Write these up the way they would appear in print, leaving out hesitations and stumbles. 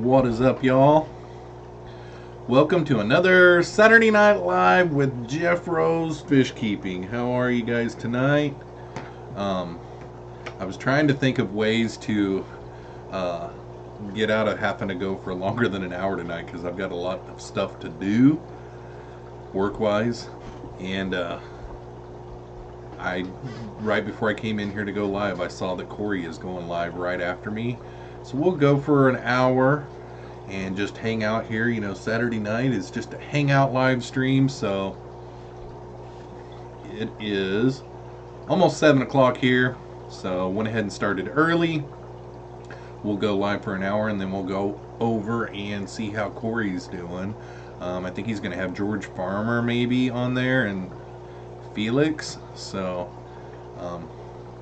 What is up, y'all? Welcome to another Saturday Night Live with Jeffroz FishKeeping. How are you guys tonight? I was trying to think of ways to get out of having to go for longer than an hour tonight because I've got a lot of stuff to do work-wise, and right before I came in here to go live, I saw that Corey is going live right after me. So we'll go for an hour and just hang out here. You know, Saturday night is just a hangout live stream, so it is almost 7 o'clock here. So went ahead and started early. We'll go live for an hour and then we'll go over and see how Corey's doing. I think he's going to have George Farmer maybe on there and Felix. So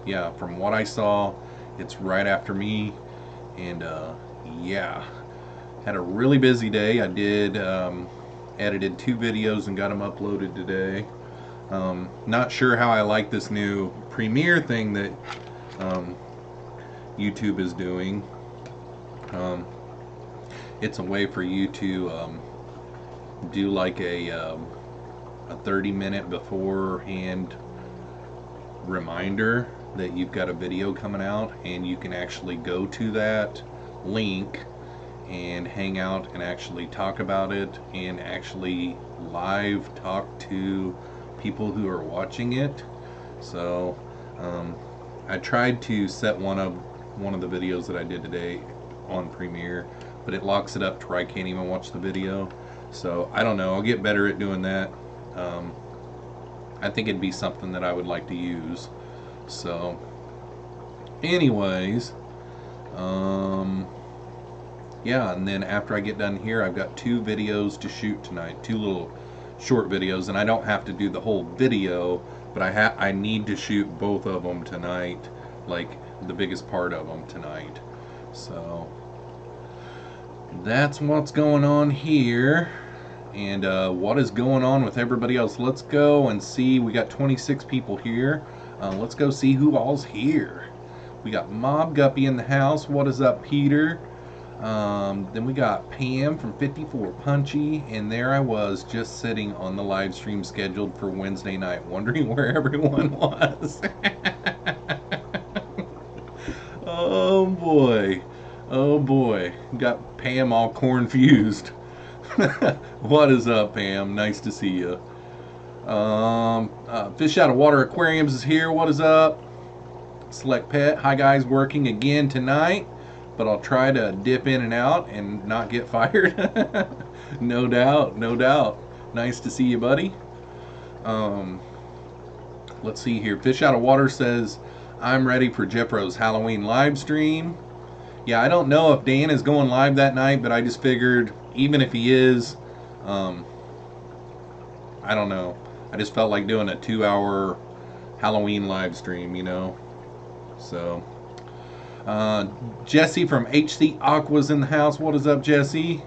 yeah, from what I saw, it's right after me. And yeah, had a really busy day. I did edited 2 videos and got them uploaded today. Not sure how I like this new Premiere thing that YouTube is doing. It's a way for you to do like a 30-minute beforehand reminder that you've got a video coming out, and you can actually go to that link and hang out and actually talk about it and actually live talk to people who are watching it. So I tried to set one of the videos that I did today on Premiere, but it locks it up to where I can't even watch the video. So I don't know, I'll get better at doing that. I think it'd be something that I would like to use. So anyways, yeah, and then after I get done here, I've got 2 videos to shoot tonight, 2 little short videos, and I don't have to do the whole video, but I need to shoot both of them tonight, like the biggest part of them tonight. So that's what's going on here. And what is going on with everybody else? Let's go and see. We got 26 people here. Let's go see who all's here. We got Mob Guppy in the house. What is up, Peter? Then we got Pam from 54 Punchy, and there I was just sitting on the live stream scheduled for Wednesday night, wondering where everyone was. Oh boy, oh boy, got Pam all confused. What is up, Pam? Nice to see you. Fish Out of Water Aquariums is here. What is up? Select Pet. Hi guys, working again tonight, but I'll try to dip in and out and not get fired. No doubt, no doubt. Nice to see you, buddy. Let's see here. Fish Out of Water says, I'm ready for Jeffro's Halloween live stream. Yeah, I don't know if Dan is going live that night, but I just figured, even if he is, I don't know. I just felt like doing a 2-hour Halloween live stream, you know. So, Jesse from HC Aqua's in the house. What is up, Jesse?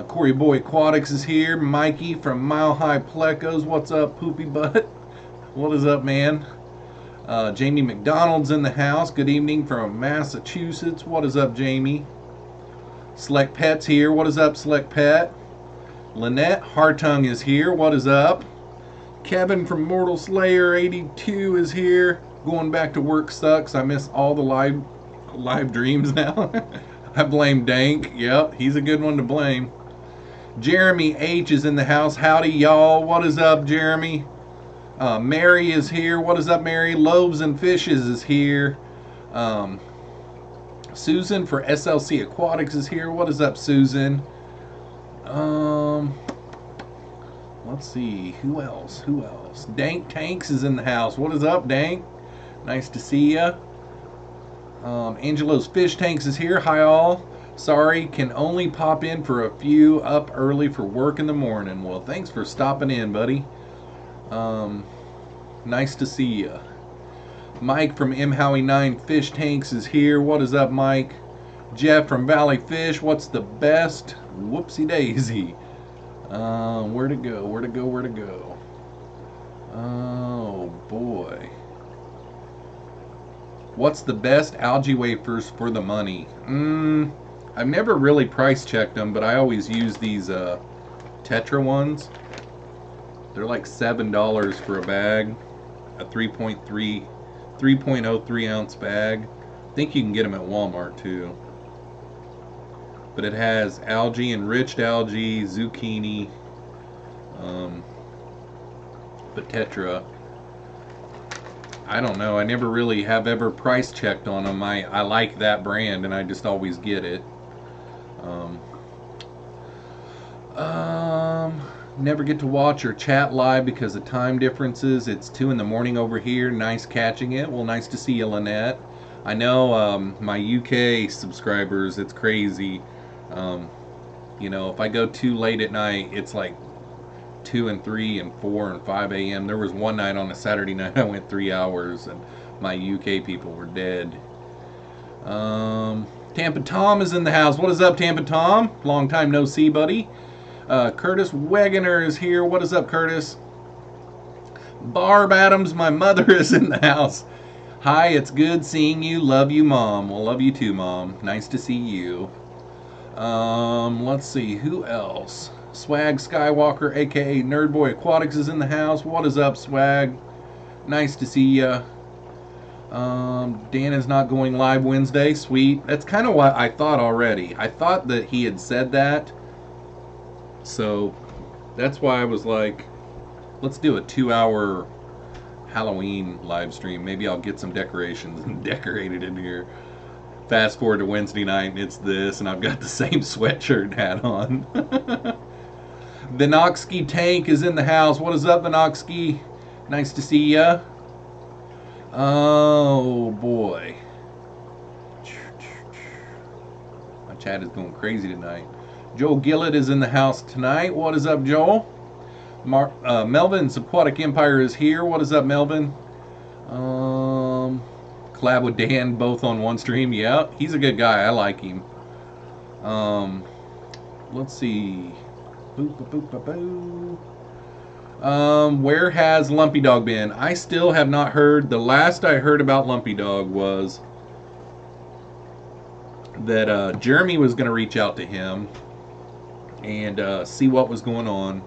Corey Boy Aquatics is here. Mikey from Mile High Plecos. What's up, Poopy Butt? What is up, man? Jamie McDonald's in the house. Good evening from Massachusetts. What is up, Jamie? Select Pet's here. What is up, Select Pet? Lynette Hartung is here. What is up? Kevin from Mortal Slayer 82 is here. Going back to work sucks. I miss all the live dreams now. I blame Dank. Yep, he's a good one to blame. Jeremy H is in the house. Howdy, y'all. What is up, Jeremy? Mary is here. What is up, Mary? Loaves and Fishes is here. Susan for SLC Aquatics is here. What is up, Susan? Let's see. Who else? Who else? Dank Tanks is in the house. What is up, Dank? Nice to see ya. Angelo's Fish Tanks is here. Hi, all. Sorry, can only pop in for a few. Up early for work in the morning. Well, thanks for stopping in, buddy. Nice to see ya. Mike from M. Howie 9 Fish Tanks is here. What is up, Mike? Jeff from Valley Fish. What's the best? Whoopsie daisy. Where to go? Where to go? Where to go? Oh boy. What's the best algae wafers for the money? I've never really price checked them, but I always use these Tetra ones. They're like $7 for a bag, a 3.03 ounce bag. I think you can get them at Walmart too. But it has algae, enriched algae, zucchini, but Tetra. I don't know. I never really have ever price checked on them. I like that brand, and I just always get it. Never get to watch or chat live because of time differences. It's 2 in the morning over here. Nice catching it. Well, nice to see you, Lynette. I know my UK subscribers, it's crazy. You know, if I go too late at night, it's like 2 and 3 and 4 and 5 a.m. There was one night on a Saturday night I went 3 hours and my UK people were dead. Tampa Tom is in the house. What is up, Tampa Tom? Long time no see, buddy. Curtis Wegener is here. What is up, Curtis? Barb Adams, my mother, is in the house. Hi, it's good seeing you. Love you, Mom. Well, love you too, Mom. Nice to see you. Let's see, who else? Swag Skywalker, aka Nerdboy Aquatics, is in the house. What is up, Swag? Nice to see ya. Dan is not going live Wednesday. Sweet. That's kind of what I thought already. I thought that he had said that. So that's why I was like, let's do a 2-hour Halloween live stream. Maybe I'll get some decorations and decorate it in here. Fast forward to Wednesday night and it's this, and I've got the same sweatshirt hat on. Vinoxky Tank is in the house. What is up, Vinoxky? Nice to see ya. Oh boy. My chat is going crazy tonight. Joel Gillett is in the house tonight. What is up, Joel? Melvin's Aquatic Empire is here. What is up, Melvin? Collab with Dan, both on one stream. Yeah, he's a good guy. I like him. Let's see. Where has Lumpy Dog been? I still have not heard. The last I heard about Lumpy Dog was that Jeremy was going to reach out to him and see what was going on.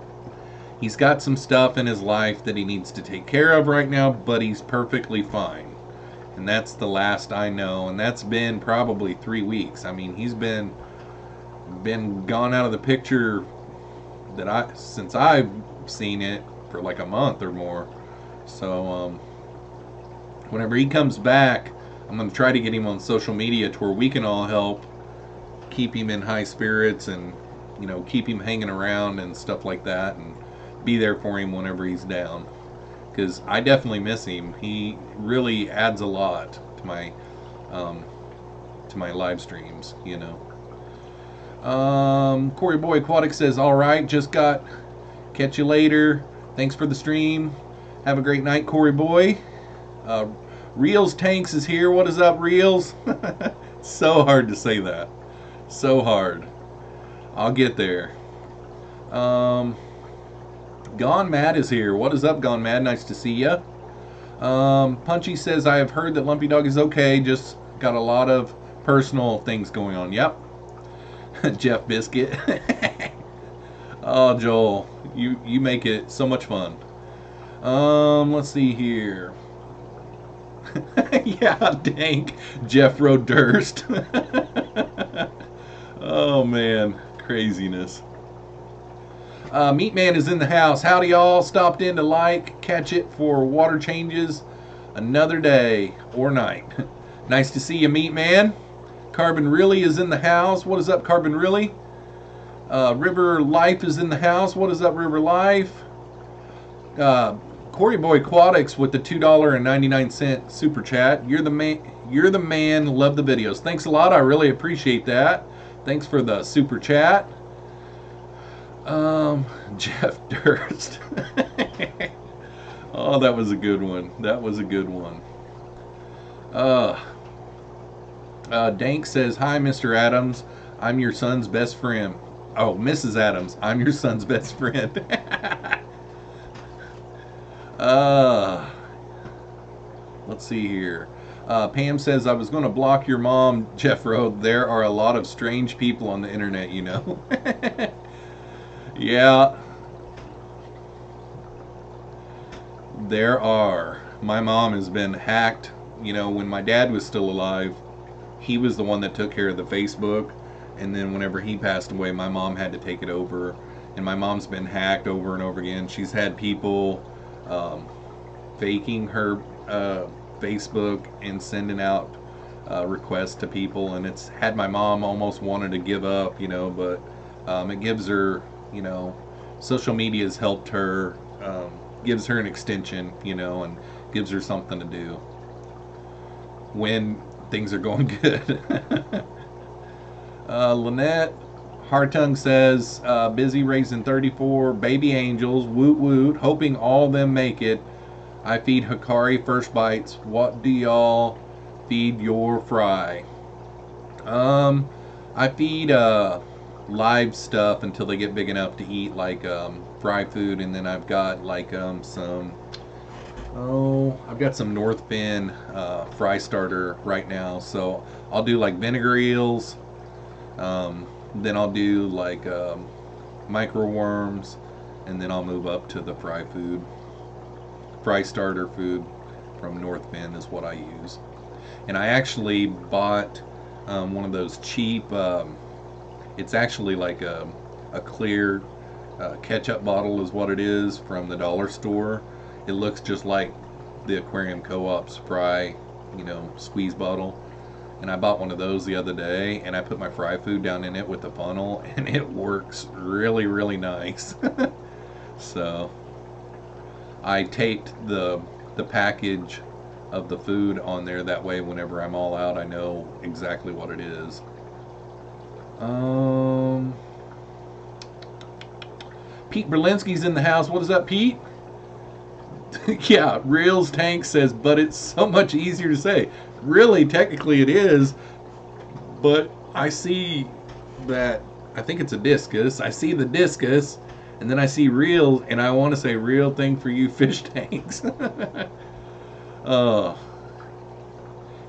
He's got some stuff in his life that he needs to take care of right now, but he's perfectly fine. And that's the last I know, and that's been probably 3 weeks. I mean, he's been gone out of the picture that since I've seen it for like a month or more. So whenever he comes back, I'm going to try to get him on social media to where we can all help keep him in high spirits and, you know, keep him hanging around and stuff like that, and be there for him whenever he's down, because I definitely miss him. He really adds a lot to my live streams, you know. Corey Boy Aquatic says, all right, just got, catch you later. Thanks for the stream. Have a great night, Corey Boy. Reels Tanks is here. What is up, Reels? So hard to say that. So hard. I'll get there. Gone Mad is here. What is up, Gone Mad? Nice to see ya. Punchy says, I have heard that Lumpy Dog is okay, just got a lot of personal things going on. Yep. Jeff Biscuit. Oh, Joel, you make it so much fun. Let's see here. Yeah, dank. Jeffro Durst. Oh man, craziness. Meat Man is in the house. Howdy, y'all. Stopped in to catch it for water changes another day or night. Nice to see you, Meat Man. Carbon Really is in the house. What is up, Carbon Really? River Life is in the house. What is up, River Life? Corey Boy Aquatics with the $2.99 super chat. You're the man. You're the man. Love the videos. Thanks a lot. I really appreciate that. Thanks for the super chat. Jeff Durst. Oh, that was a good one. That was a good one. Dank says, hi, Mr. Adams. I'm your son's best friend. Oh, Mrs. Adams. I'm your son's best friend. Let's see here. Pam says, I was going to block your mom, Jeffro. There are a lot of strange people on the internet, you know. Yeah, there are. My mom has been hacked. You know, when my dad was still alive, he was the one that took care of the Facebook. And then whenever he passed away, my mom had to take it over. And my mom's been hacked over and over again. She's had people faking her Facebook and sending out requests to people. And it's had my mom almost wanted to give up, you know, but it gives her, you know, social media has helped her, gives her an extension, you know, and gives her something to do when things are going good. Lynette Hartung says, busy raising 34 baby angels, woot woot, hoping all of them make it. I feed Hikari first bites. What do y'all feed your fry? I feed live stuff until they get big enough to eat, like fry food, and then I've got like I've got some North Bend fry starter right now, so I'll do like vinegar eels, then I'll do like micro worms, and then I'll move up to the fry food. Fry starter food from North Bend is what I use. And I actually bought one of those cheap, it's actually like a clear ketchup bottle is what it is, from the dollar store. It looks just like the Aquarium Co-op's fry, you know, squeeze bottle. And I bought one of those the other day, and I put my fry food down in it with the funnel, and it works really, really nice. So I taped the package of the food on there, that way whenever I'm all out I know exactly what it is. Pete Berlinski's in the house. What is up, Pete? Yeah, Reels Tank says, but it's so much easier to say. Really, technically it is, but I see that, I think it's a discus. I see the discus, and then I see reels, and I want to say real thing for you fish tanks.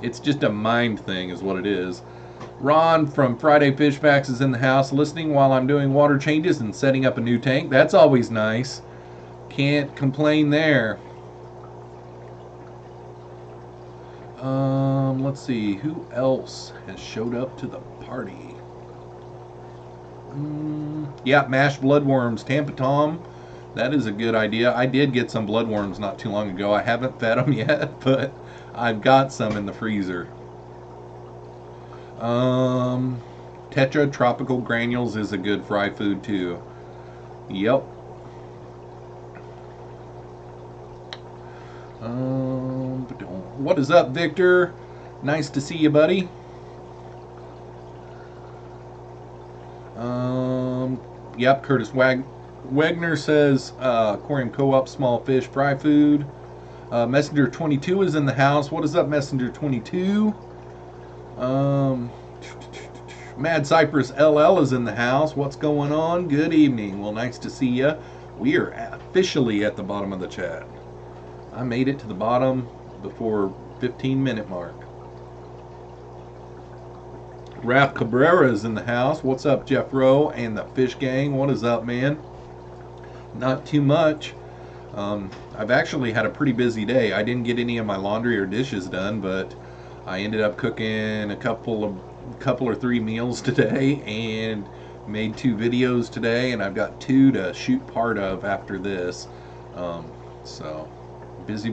It's just a mind thing is what it is. Ron from Friday Fish Facts is in the house listening while I'm doing water changes and setting up a new tank. That's always nice. Can't complain there. Let's see, who else has showed up to the party? Yeah, mashed bloodworms, Tampa Tom. That is a good idea. I did get some bloodworms not too long ago. I haven't fed them yet, but I've got some in the freezer. Tetra Tropical Granules is a good fry food too. Yep. What is up, Victor? Nice to see you, buddy. Yep, Curtis Wagner says Aquarium Co-op small fish fry food. Messenger 22 is in the house. What is up, Messenger 22? Mad Cypress LL is in the house. What's going on? Good evening. Well, nice to see you. We are officially at the bottom of the chat. I made it to the bottom before 15-minute mark. Ralph Cabrera is in the house. What's up, Jeffro and the Fish Gang? What is up, man? Not too much. I've actually had a pretty busy day. I didn't get any of my laundry or dishes done, but I ended up cooking a couple or three meals today and made 2 videos today, and I've got 2 to shoot part of after this. So busy.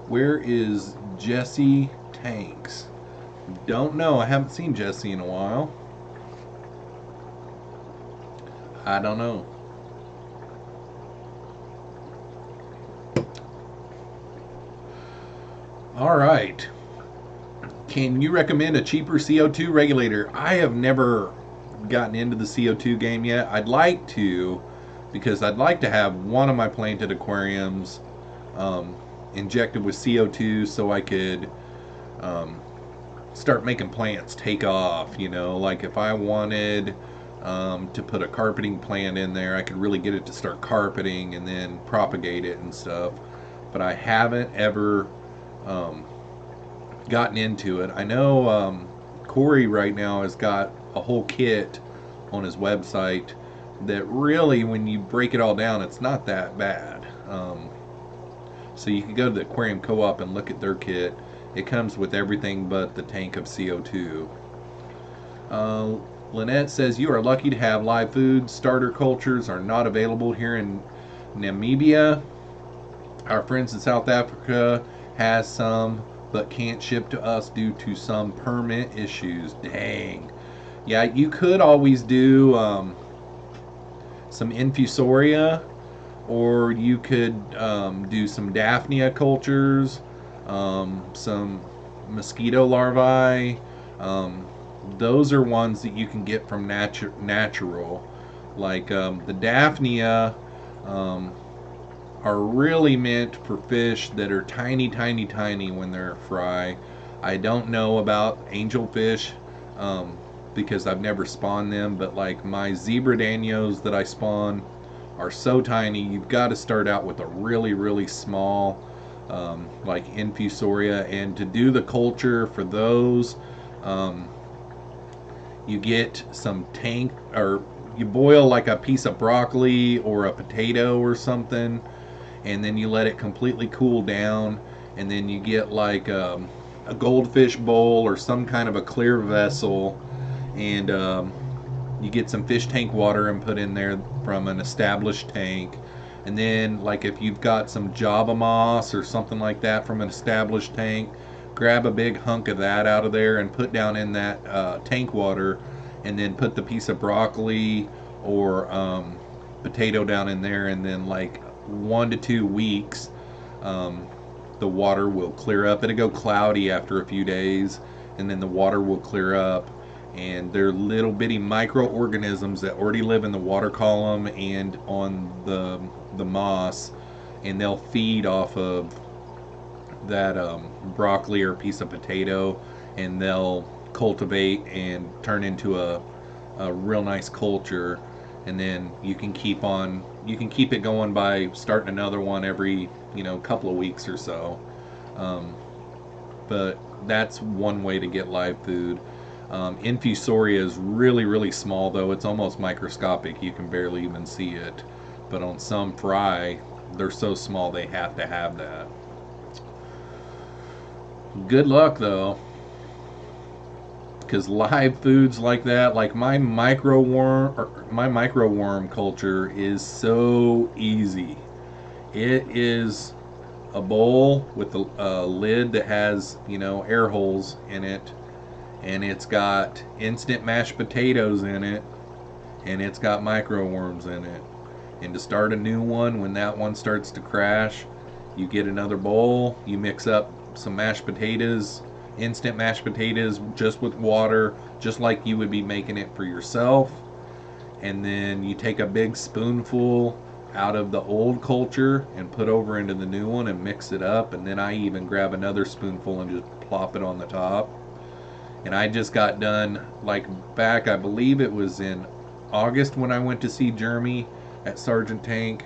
Where is Jesse Tanks? Don't know. I haven't seen Jesse in a while. I don't know. All right. Can you recommend a cheaper CO2 regulator? I have never gotten into the CO2 game yet. I'd like to, because I'd like to have one of my planted aquariums injected with CO2 so I could start making plants take off. You know, like if I wanted to put a carpeting plant in there, I could really get it to start carpeting and then propagate it and stuff. But I haven't ever gotten into it. I know Corey right now has got a whole kit on his website that really, when you break it all down, it's not that bad. So you can go to the Aquarium Co-op and look at their kit. It comes with everything but the tank of CO2. Lynette says, you are lucky to have live food. Starter cultures are not available here in Namibia. Our friends in South Africa has some, but can't ship to us due to some permit issues. Dang. Yeah, you could always do some infusoria, or you could do some Daphnia cultures, some mosquito larvae. Those are ones that you can get from natural. Like the Daphnia are really meant for fish that are tiny, tiny, tiny when they're fry. I don't know about angelfish because I've never spawned them, but like my zebra danios that I spawn are so tiny. You've got to start out with a really, really small like infusoria, and to do the culture for those, you get some tank, or you boil like a piece of broccoli or a potato or something, and then you let it completely cool down, and then you get like a goldfish bowl or some kind of a clear vessel, and you get some fish tank water and put in there from an established tank. And then like if you've got some Java moss or something like that from an established tank, grab a big hunk of that out of there and put down in that tank water, and then put the piece of broccoli or potato down in there, and then like 1 to 2 weeks the water will clear up. It'll go cloudy after a few days, and then the water will clear up, and they're little bitty microorganisms that already live in the water column and on the moss, and they'll feed off of that broccoli or piece of potato, and they'll cultivate and turn into a real nice culture. And then you can keep it going by starting another one every couple of weeks or so. But that's one way to get live food. Infusoria is really, really small though. It's almost microscopic. You can barely even see it. But on some fry, they're so small they have to have that. Good luck though, because live foods like that, like my micro worm culture is so easy. It is a bowl with a lid that has air holes in it, and it's got instant mashed potatoes in it, and it's got micro worms in it. And to start a new one, when that one starts to crash, you get another bowl, you mix up some mashed potatoes, instant mashed potatoes, just with water, just like you would be making it for yourself. And then you take a big spoonful out of the old culture and put over into the new one and mix it up. And then I even grab another spoonful and just plop it on the top. And I just got done, like back, I believe it was in August, when I went to see Jeremy at Sergeant Tank,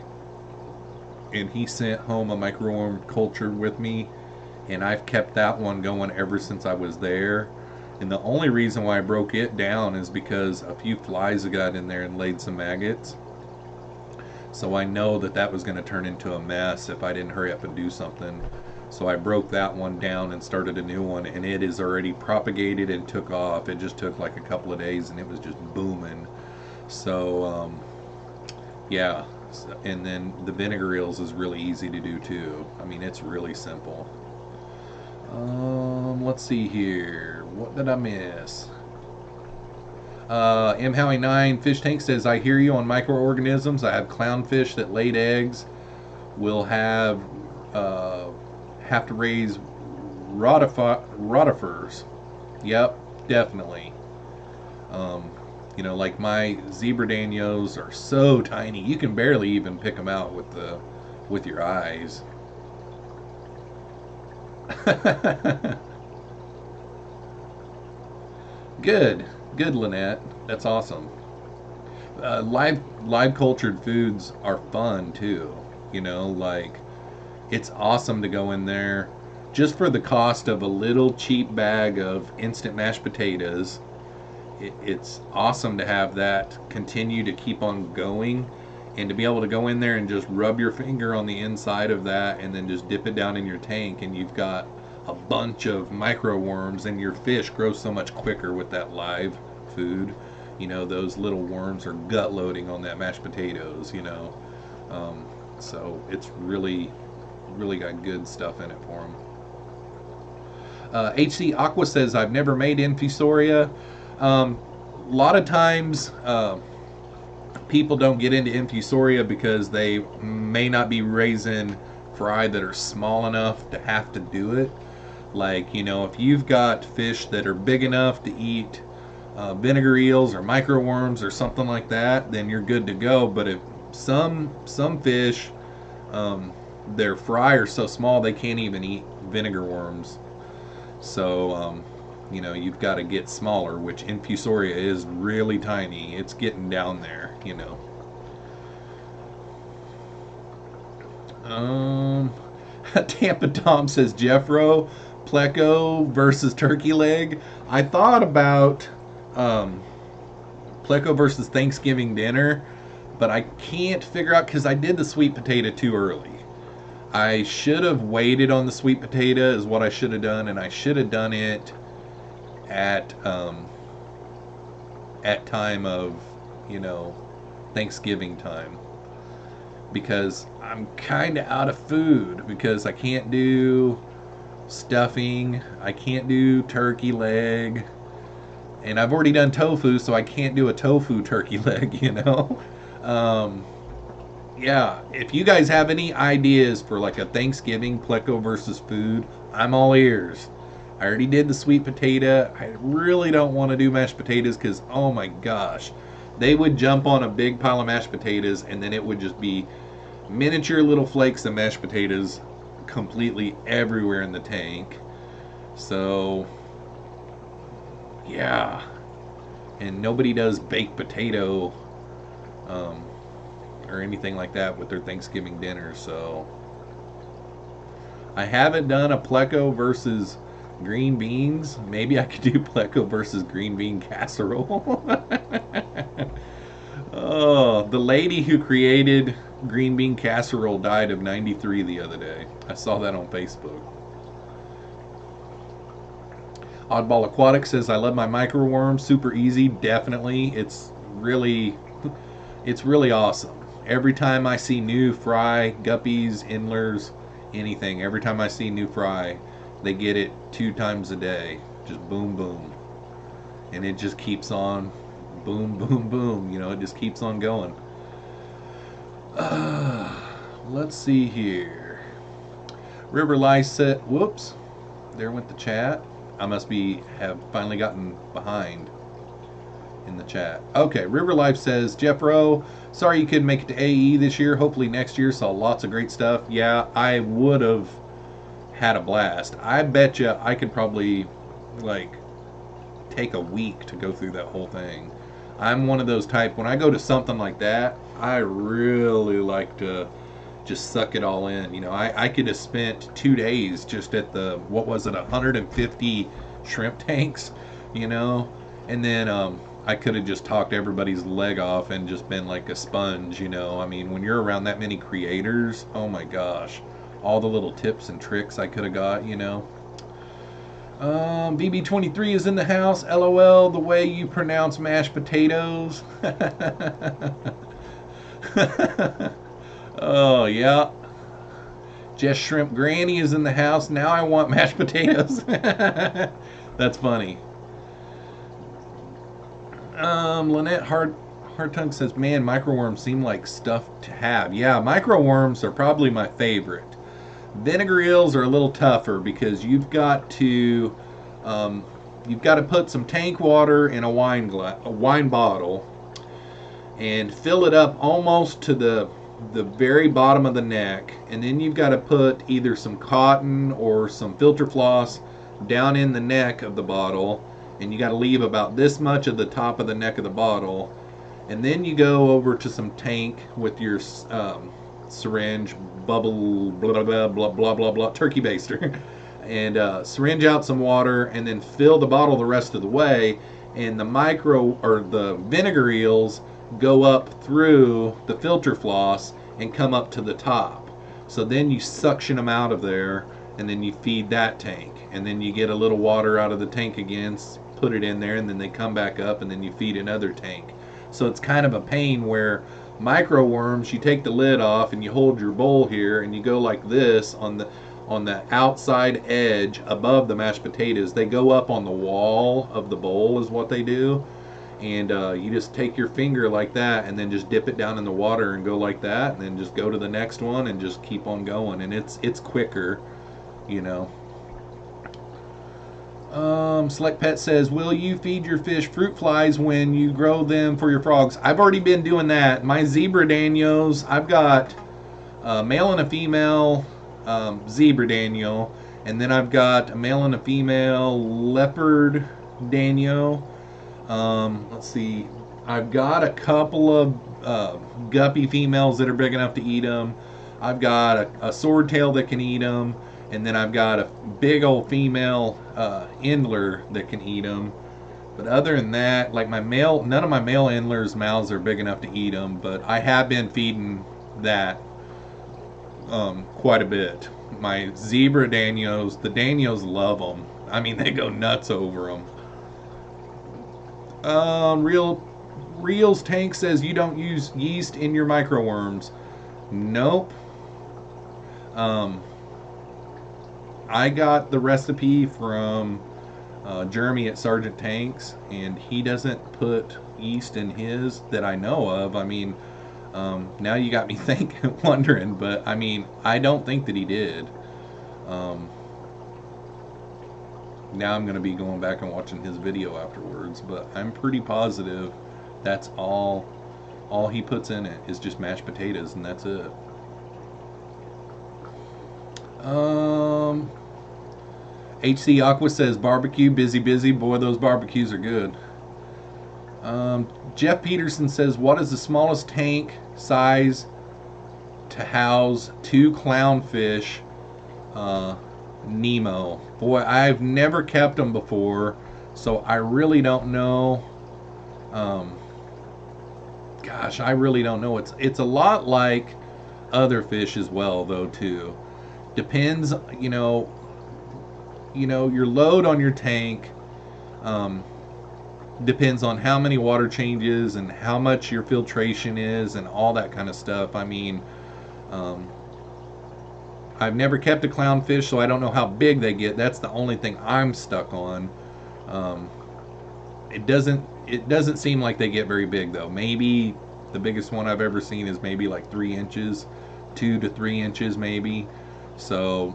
and he sent home a microworm culture with me, and I've kept that one going ever since I was there. And the only reason why I broke it down is because a few flies got in there and laid some maggots. So I know that was going to turn into a mess if I didn't hurry up and do something. So I broke that one down and started a new one, and it is already propagated and took off. It just took like a couple of days, and it was just booming. So yeah. And then the vinegar eels is really easy to do too. I mean, it's really simple. Let's see here. What did I miss? M. Howie 9 Fish Tank says, I hear you on microorganisms. I have clownfish that laid eggs. We'll have to raise rotifers. Yep, definitely. Like my zebra danios are so tiny, you can barely even pick them out with your eyes. Good, good, Lynette. That's awesome. Live cultured foods are fun too. You know, like it's awesome to go in there just for the cost of a little cheap bag of instant mashed potatoes. It's awesome to have that continue to keep on going and to be able to go in there and just rub your finger on the inside of that and then just dip it down in your tank and you've got a bunch of micro worms and your fish grows so much quicker with that live food. You know, those little worms are gut loading on that mashed potatoes, you know. So it's really got good stuff in it for them. HC Aqua says, I've never made infusoria. A lot of times people don't get into infusoria because they may not be raising fry that are small enough to have to do it. Like, you know, if you've got fish that are big enough to eat vinegar eels or micro worms or something like that, then you're good to go. But if some fish, their fry are so small they can't even eat vinegar worms. So, you know, you've got to get smaller, which infusoria is really tiny. It's getting down there, you know. Tampa Tom says Jeffro, Pleco versus turkey leg. I thought about Pleco versus Thanksgiving dinner, but I can't figure out because I did the sweet potato too early. I should have waited on the sweet potato is what I should have done, and I should have done it at time of, you know, Thanksgiving time, because I'm kind of out of food because I can't do stuffing, I can't do turkey leg, and I've already done tofu, so I can't do a tofu turkey leg, you know. Yeah, if you guys have any ideas for like a Thanksgiving Pleco versus food, I'm all ears. I already did the sweet potato. I really don't want to do mashed potatoes because, oh my gosh, they would jump on a big pile of mashed potatoes and then it would just be miniature little flakes of mashed potatoes completely everywhere in the tank. So, yeah. And nobody does baked potato or anything like that with their Thanksgiving dinner, so I haven't done a Pleco versus green beans. Maybe I could do Pleco versus green bean casserole. Oh, the lady who created green bean casserole died of 93 the other day. I saw that on Facebook. Oddball Aquatic says, I love my micro worms, super easy. Definitely. It's really awesome. Every time I see new fry, guppies, endlers, anything, every time I see new fry, they get it 2 times a day. Just boom, boom. And it just keeps on boom, boom, boom. You know, it just keeps on going. Let's see here. River Lice said, whoops, there went the chat. I must have finally gotten behind in the chat. Okay, River Life says, Jeffro, sorry you couldn't make it to AE this year. Hopefully next year. Saw lots of great stuff. Yeah, I would have had a blast. I bet you I could probably like take a week to go through that whole thing. I'm one of those type, when I go to something like that, I really like to just suck it all in. You know, I could have spent 2 days just at the, what was it, 150 shrimp tanks, you know, and then I could have just talked everybody's leg off and just been like a sponge, you know. I mean, when you're around that many creators, oh my gosh, all the little tips and tricks I could have got, you know. BB23 is in the house. LOL, the way you pronounce mashed potatoes. Oh, yeah. Just Shrimp Granny is in the house. Now I want mashed potatoes. That's funny. Lynette Hardtongue says, man, microworms seem like stuff to have. Yeah, microworms are probably my favorite. Vinegar eels are a little tougher because you've got to put some tank water in a wine bottle and fill it up almost to the very bottom of the neck, and then you've got to put either some cotton or some filter floss down in the neck of the bottle, and you got to leave about this much of the top of the neck of the bottle, and then you go over to some tank with your syringe, bubble, blah blah blah blah blah blah, turkey baster, and syringe out some water, and then fill the bottle the rest of the way, and the the vinegar eels go up through the filter floss and come up to the top. So then you suction them out of there, and then you feed that tank, and then you get a little water out of the tank again, put it in there, and then they come back up, and then you feed another tank. So it's kind of a pain where micro worms, you take the lid off and you hold your bowl here and you go like this on the outside edge above the mashed potatoes. They go up on the wall of the bowl is what they do, and you just take your finger like that and then just dip it down in the water and go like that, and then just go to the next one and just keep on going, and it's quicker, you know. Select Pet says, will you feed your fish fruit flies when you grow them for your frogs? I've already been doing that. My zebra danios, I've got a male and a female zebra danio, and then I've got a male and a female leopard danio. Let's see, I've got a couple of guppy females that are big enough to eat them. I've got a swordtail that can eat them, and then I've got a big old female Endler that can eat them. But other than that, like none of my male Endlers' mouths are big enough to eat them, but I have been feeding that quite a bit. My zebra danios, the danios love them. I mean, they go nuts over them. Reels Tank says you don't use yeast in your microworms. Nope. I got the recipe from Jeremy at Sergeant Tanks, and he doesn't put yeast in his that I know of. I mean, now you got me wondering, but I mean, I don't think that he did. Now I'm going to be going back and watching his video afterwards, but I'm pretty positive that's all he puts in it is just mashed potatoes, and that's it. HC Aqua says barbecue, busy. Boy, those barbecues are good. Jeff Peterson says, what is the smallest tank size to house 2 clownfish Nemo? Boy, I've never kept them before, so I really don't know. Gosh, I really don't know. It's a lot like other fish as well, though, too. Depends, you know, your load on your tank depends on how many water changes and how much your filtration is and all that kind of stuff. I mean, I've never kept a clownfish, so I don't know how big they get. That's the only thing I'm stuck on. It doesn't seem like they get very big, though. Maybe the biggest one I've ever seen is maybe like 3 inches, 2 to 3 inches maybe. So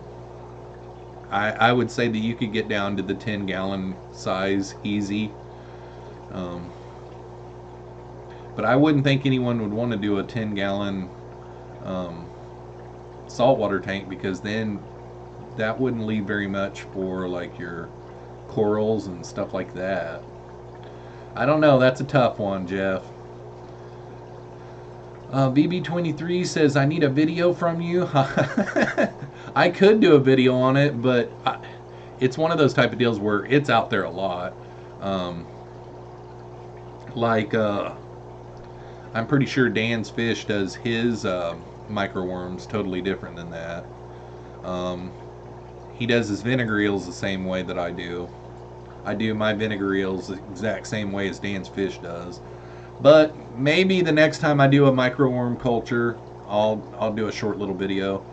I would say that you could get down to the 10-gallon size easy. But I wouldn't think anyone would want to do a 10-gallon saltwater tank, because then that wouldn't leave very much for like your corals and stuff like that. I don't know, that's a tough one, Jeff. VB23 says, I need a video from you. I could do a video on it, but it's one of those type of deals where it's out there a lot. I'm pretty sure Dan's Fish does his microworms totally different than that. He does his vinegar eels the same way that I do. I do my vinegar eels the exact same way as Dan's Fish does. But maybe the next time I do a microworm culture, I'll do a short little video.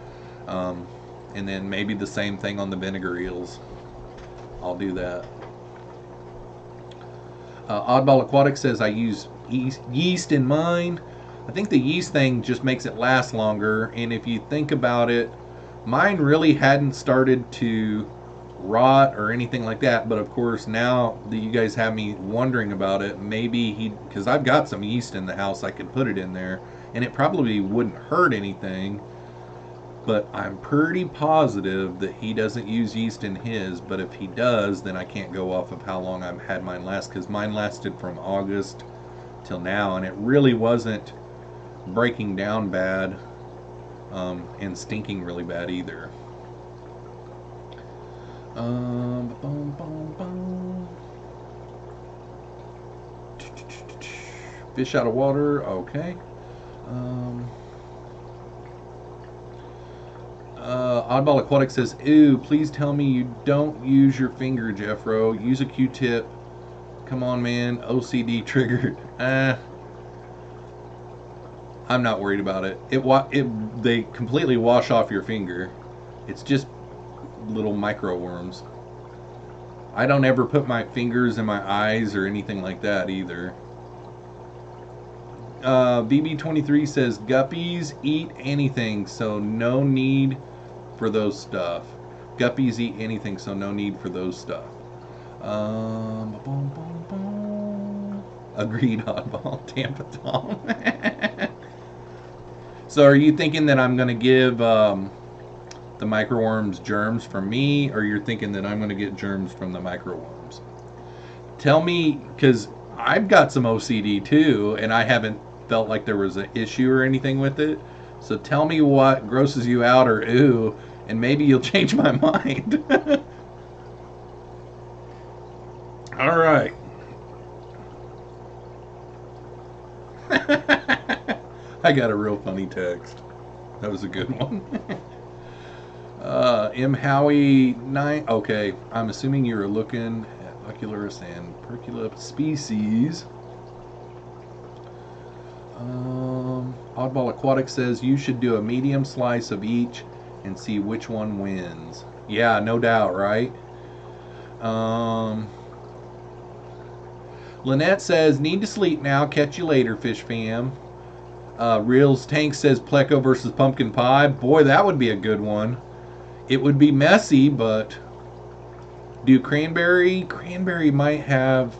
And then maybe the same thing on the vinegar eels. I'll do that. Oddball Aquatic says, I use yeast in mine. I think the yeast thing just makes it last longer, and if you think about it, mine really hadn't started to rot or anything like that, but of course now that you guys have me wondering about it, maybe because I've got some yeast in the house, I could put it in there and it probably wouldn't hurt anything. But I'm pretty positive that he doesn't use yeast in his, but if he does, then I can't go off of how long I've had mine last, because mine lasted from August till now, and it really wasn't breaking down bad and stinking really bad either. Boom, boom, boom. Fish out of water, okay. Oddball Aquatic says, ew, please tell me you don't use your finger, Jeffro. Use a Q-tip. Come on, man. OCD triggered. I'm not worried about it. They completely wash off your finger. It's just little micro worms. I don't ever put my fingers in my eyes or anything like that either. VB23 says, guppies eat anything, so no need for those stuff. Guppies eat anything, so no need for those stuff. Boom, boom, boom. Agreed, oddball. Tampa Tom. So are you thinking that I'm going to give the microworms germs from me, or you're thinking that I'm going to get germs from the microworms? Tell me, because I've got some OCD too, and I haven't felt like there was an issue or anything with it. So tell me what grosses you out or ooh, and maybe you'll change my mind. All right. I got a real funny text. That was a good one. M. Howie 9. Okay, I'm assuming you're looking at Oculus and Percula species. Oddball Aquatic says you should do a medium slice of each and see which one wins. Yeah, no doubt, right? Lynette says, need to sleep now. Catch you later, Fish Fam. Reels Tank says Pleco versus Pumpkin Pie. Boy, that would be a good one. It would be messy, but do cranberry? Cranberry might have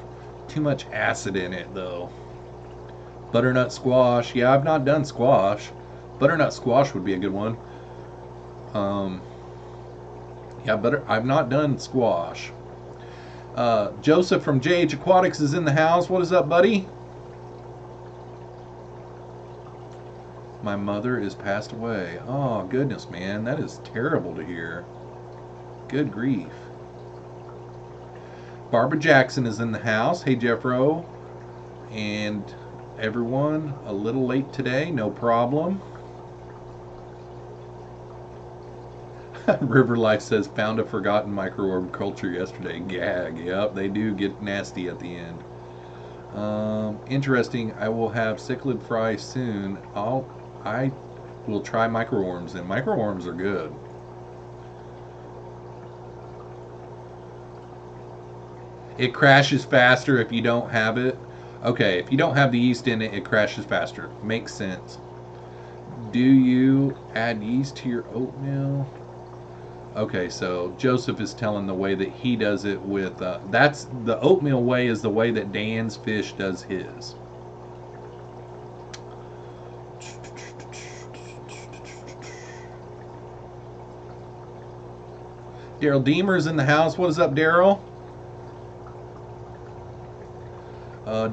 too much acid in it, though. Butternut squash. Yeah, I've not done squash. Butternut squash would be a good one. Yeah, I've not done squash. Joseph from JH Aquatics is in the house. What is up, buddy? My mother is passed away. Oh, goodness, man. That is terrible to hear. Good grief. Barbara Jackson is in the house. Hey, Jeffro. And everyone, a little late today. No problem. River Life says, found a forgotten microorb culture yesterday. Gag. Yep, they do get nasty at the end. Interesting. I will have cichlid fry soon. I will try microworms, and microworms are good. It crashes faster if you don't have it. Okay, if you don't have the yeast in it, it crashes faster. Makes sense. Do you add yeast to your oatmeal? Okay, so Joseph is telling the way that he does it with, that's the oatmeal way is the way that Dan's Fish does his. Daryl Deemer's in the house. What is up, Daryl?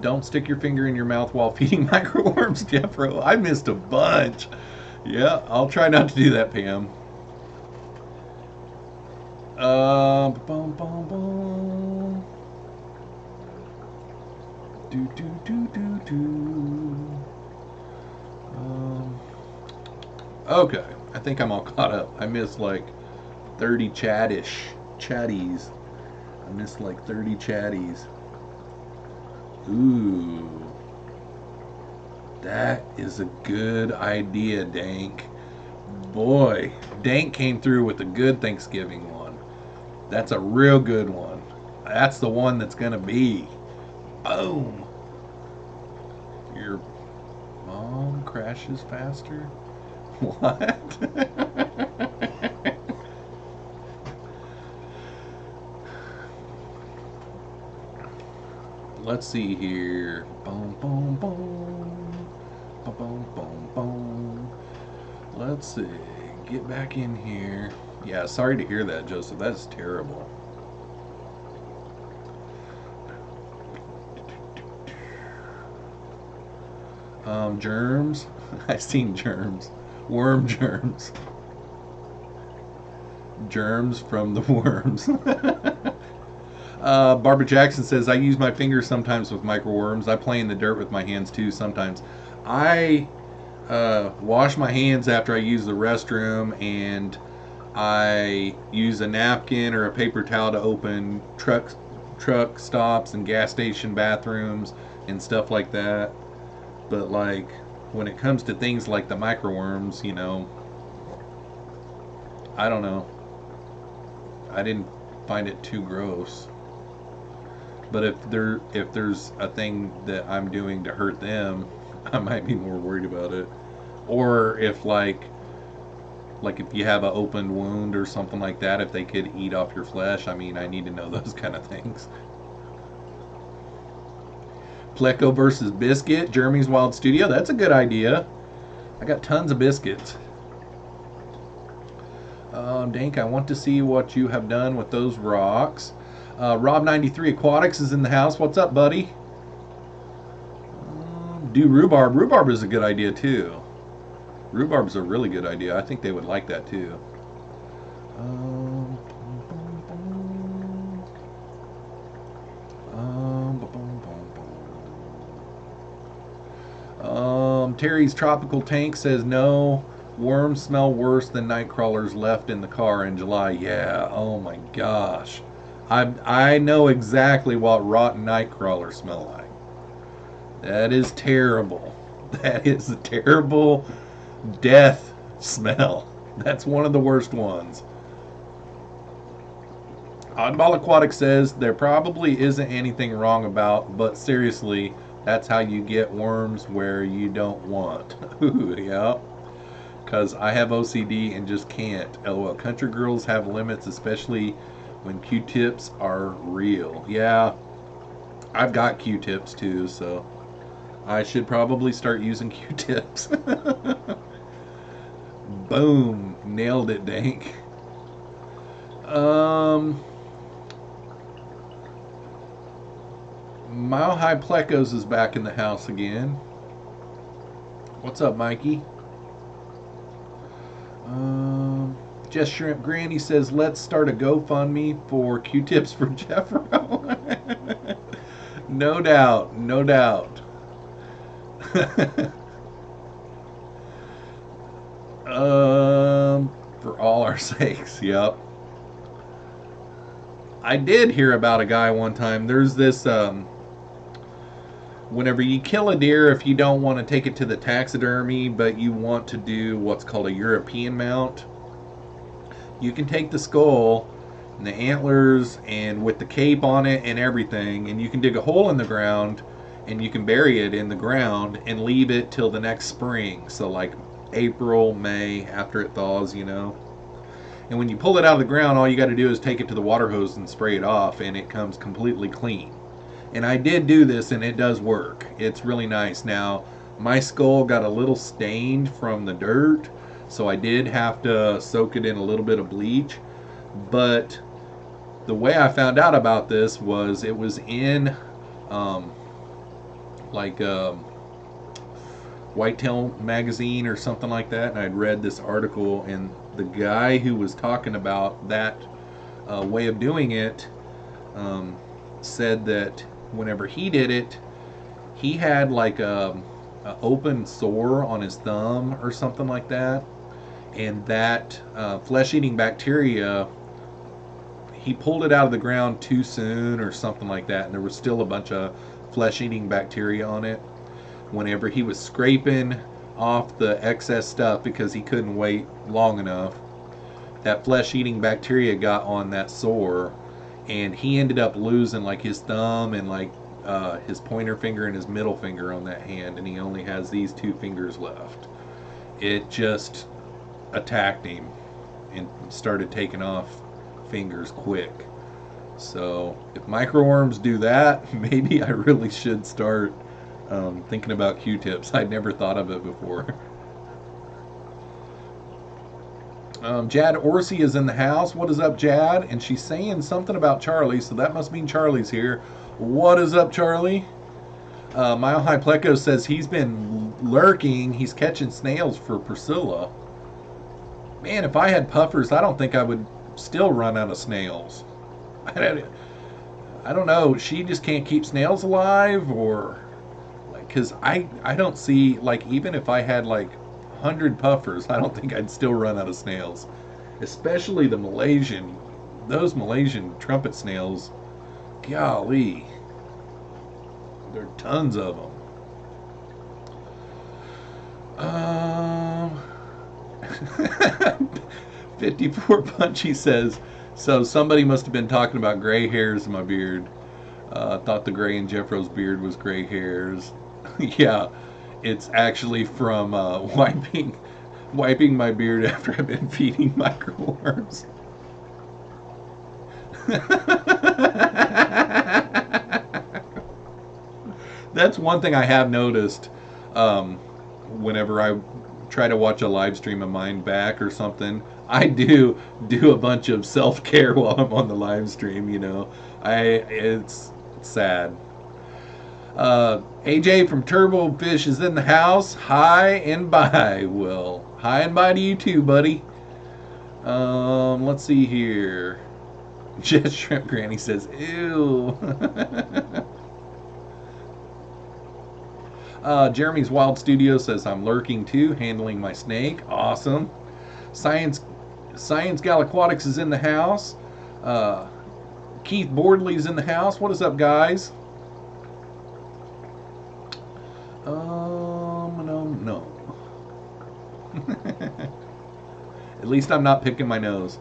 Don't stick your finger in your mouth while feeding microworms, Jeffro. I missed a bunch. Yeah, I'll try not to do that, Pam. Boom, boom, boom. Do, do, do, do, do. Okay, I think I'm all caught up. I missed like 30 chatties. I missed like 30 chatties. Ooh. That is a good idea, Dank. Boy, Dank came through with a good Thanksgiving one. That's a real good one. That's the one that's gonna be. Boom. Your mom crashes faster? What? Let's see here. Boom, boom, boom. Boom, boom, boom, boom. Let's see. Get back in here. Yeah, sorry to hear that, Joseph. That's terrible. Germs. I've seen germs. Worm germs. Germs from the worms. Barbara Jackson says, I use my fingers sometimes with microworms. I play in the dirt with my hands too sometimes. I wash my hands after I use the restroom, and I use a napkin or a paper towel to open truck stops and gas station bathrooms and stuff like that. But like when it comes to things like the microworms, you know, I don't know. I didn't find it too gross. But if there's a thing that I'm doing to hurt them, I might be more worried about it. Or if like if you have an open wound or something like that, if they could eat off your flesh, I mean, I need to know those kind of things. Pleco versus biscuit, Jeremy's Wild Studio. That's a good idea. I got tons of biscuits. Dank, I want to see what you have done with those rocks. Rob93 Aquatics is in the house. What's up, buddy? Do rhubarb. Rhubarb is a good idea, too. Rhubarb's a really good idea. I think they would like that, too. Terry's Tropical Tank says no. Worms smell worse than night crawlers left in the car in July. Yeah, oh my gosh. I know exactly what rotten night crawlers smell like. That is terrible. That is a terrible death smell. That's one of the worst ones. Oddball Aquatic says there probably isn't anything wrong about, but seriously, that's how you get worms where you don't want. Ooh, yeah. Because I have OCD and just can't. LOL. Country girls have limits, especially when Q-tips are real. Yeah, I've got Q-tips too, so I should probably start using Q-tips. Boom. Nailed it, Dank. Mile High Plecos is back in the house again. What's up, Mikey? Just Shrimp Granny says, let's start a GoFundMe for Q-tips for Jeffro. No doubt, no doubt. For all our sakes, yep. I did hear about a guy one time. There's this, whenever you kill a deer, if you don't want to take it to the taxidermy, but you want to do what's called a European mount, you can take the skull and the antlers and with the cape on it and everything, and you can dig a hole in the ground and you can bury it in the ground and leave it till the next spring. So like April, May, after it thaws, you know. And when you pull it out of the ground, all you got to do is take it to the water hose and spray it off, and it comes completely clean. And I did do this, and it does work. It's really nice. Now, my skull got a little stained from the dirt, so I did have to soak it in a little bit of bleach. But the way I found out about this was it was in Whitetail magazine or something like that, and I'd read this article, and the guy who was talking about that way of doing it said that whenever he did it, he had like a open sore on his thumb or something like that, and that flesh-eating bacteria, he pulled it out of the ground too soon or something like that, and there was still a bunch of flesh-eating bacteria on it. Whenever he was scraping off the excess stuff because he couldn't wait long enough, that flesh-eating bacteria got on that sore, and he ended up losing like his thumb and like his pointer finger and his middle finger on that hand, and he only has these two fingers left. It just attacked him and started taking off fingers quick. So if microworms do that, maybe I really should start thinking about Q-tips. I'd never thought of it before. Jad Orsi is in the house. What is up, Jad? And she's saying something about Charlie, so that must mean Charlie's here. What is up, Charlie? Mile High Pleco says he's been lurking. He's catching snails for Priscilla. Man, if I had puffers, I don't think I would still run out of snails. I don't know. She just can't keep snails alive, or like, because I don't see, like, even if I had like 100 puffers, I don't think I'd still run out of snails. Especially the Malaysian, those Malaysian trumpet snails. Golly, there are tons of them. 54 Punchy says, so somebody must have been talking about gray hairs in my beard. Thought the gray in Jeffro's beard was gray hairs. Yeah, it's actually from wiping my beard after I've been feeding microworms. That's one thing I have noticed. Whenever I try to watch a live stream of mine back or something, I do a bunch of self-care while I'm on the live stream, you know. It's sad. AJ from Turbo Fish is in the house. Hi and bye, Will. Hi and bye to you too, buddy. Let's see here. Jet Shrimp Granny says, ew. Jeremy's Wild Studio says, I'm lurking too, handling my snake. Awesome. Science Galaquatics is in the house. Keith Boardley's in the house. What is up, guys? No. At least I'm not picking my nose.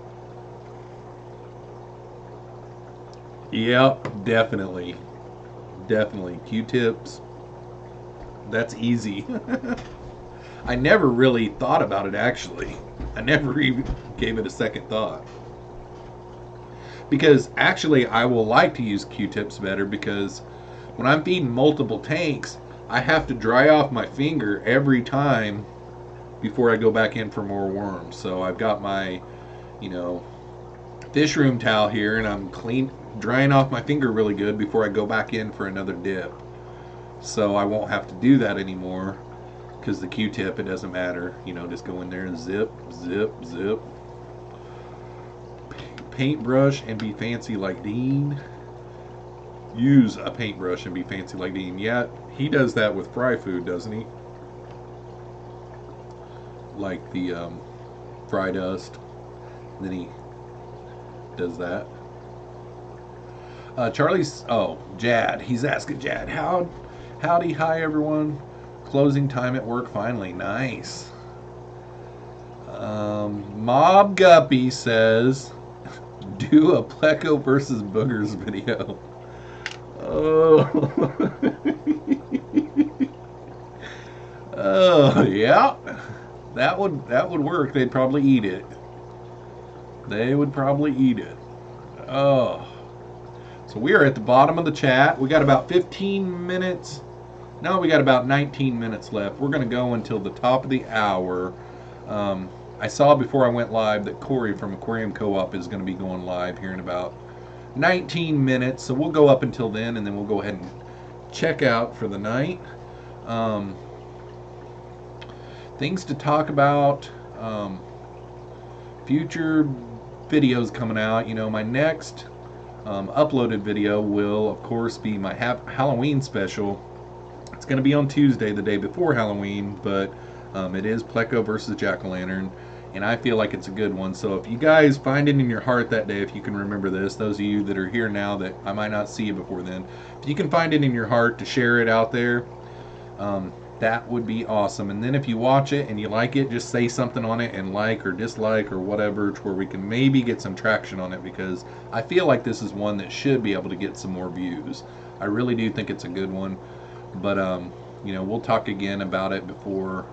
Yep, definitely. Definitely. Q-tips. That's easy. I never really thought about it, actually. I never even gave it a second thought. Because actually I will like to use Q-tips better, because when I'm feeding multiple tanks, I have to dry off my finger every time before I go back in for more worms. So I've got my, you know, fish room towel here, and I'm drying off my finger really good before I go back in for another dip. So I won't have to do that anymore, because the Q-tip, it doesn't matter, you know, just go in there and zip, zip, zip. Paintbrush and be fancy like Dean. Use a paintbrush and be fancy like Dean. Yeah, he does that with fry food, doesn't he? Like the fry dust. Then he does that. Charlie's, Jad. He's asking Jad, howdy, hi everyone. Closing time at work finally. Nice. Mob Guppy says, do a Pleco versus Boogers video. Oh. Oh, yeah. That would work. They'd probably eat it. They would probably eat it. Oh. So we are at the bottom of the chat. We got about 15 minutes. No, we got about 19 minutes left. We're going to go until the top of the hour. I saw before I went live that Corey from Aquarium Co-op is going to be going live here in about 19 minutes. So we'll go up until then, and then we'll go ahead and check out for the night. Things to talk about. Future videos coming out. You know, my next uploaded video will, of course, be my Halloween special. It's going to be on Tuesday, the day before Halloween, but it is Pleco versus Jack-o'-lantern, and I feel like it's a good one. So if you guys find it in your heart that day, if you can remember this, those of you that are here now that I might not see you before then, if you can find it in your heart to share it out there, that would be awesome. And then if you watch it and you like it, just say something on it and like or dislike or whatever, to where we can maybe get some traction on it, because I feel like this is one that should be able to get some more views. I really do think it's a good one. But you know, we'll talk again about it before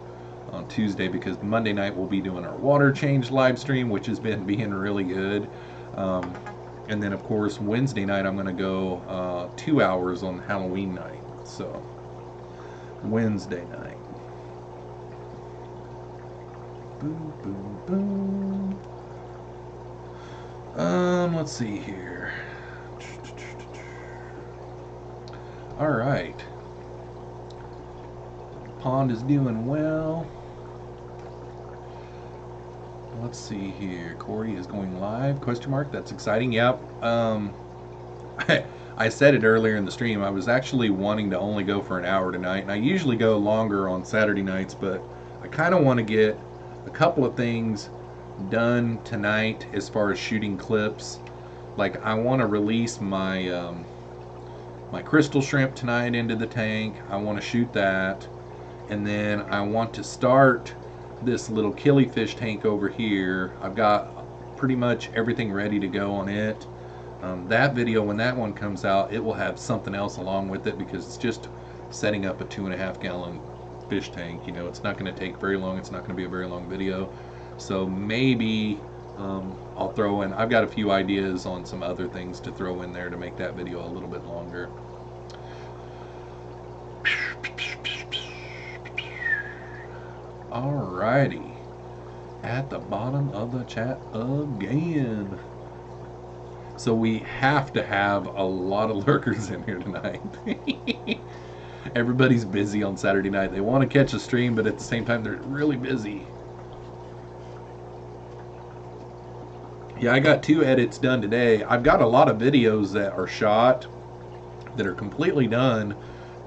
on Tuesday, because Monday night we'll be doing our water change live stream, which has been being really good. And then of course Wednesday night I'm going to go 2 hours on Halloween night. So Wednesday night. Boom, boom, boom. Let's see here. All right. Pond is doing well. Let's see here. Corey is going live? Question mark. That's exciting. Yep. I said it earlier in the stream. I was actually wanting to only go for an hour tonight, and I usually go longer on Saturday nights, but I kind of want to get a couple of things done tonight as far as shooting clips. Like, I want to release my my crystal shrimp tonight into the tank. I want to shoot that, and then I want to start this little killifish tank over here. I've got pretty much everything ready to go on it. That video, when that one comes out, it will have something else along with it, because it's just setting up a 2.5 gallon fish tank. You know, it's not going to take very long. It's not going to be a very long video. So maybe I'll throw in, I've got a few ideas on some other things to throw in there to make that video a little bit longer. Alrighty, at the bottom of the chat again. So we have to have a lot of lurkers in here tonight. Everybody's busy on Saturday night. They want to catch a stream, but at the same time, they're really busy. Yeah, I got 2 edits done today. I've got a lot of videos that are shot, that are completely done,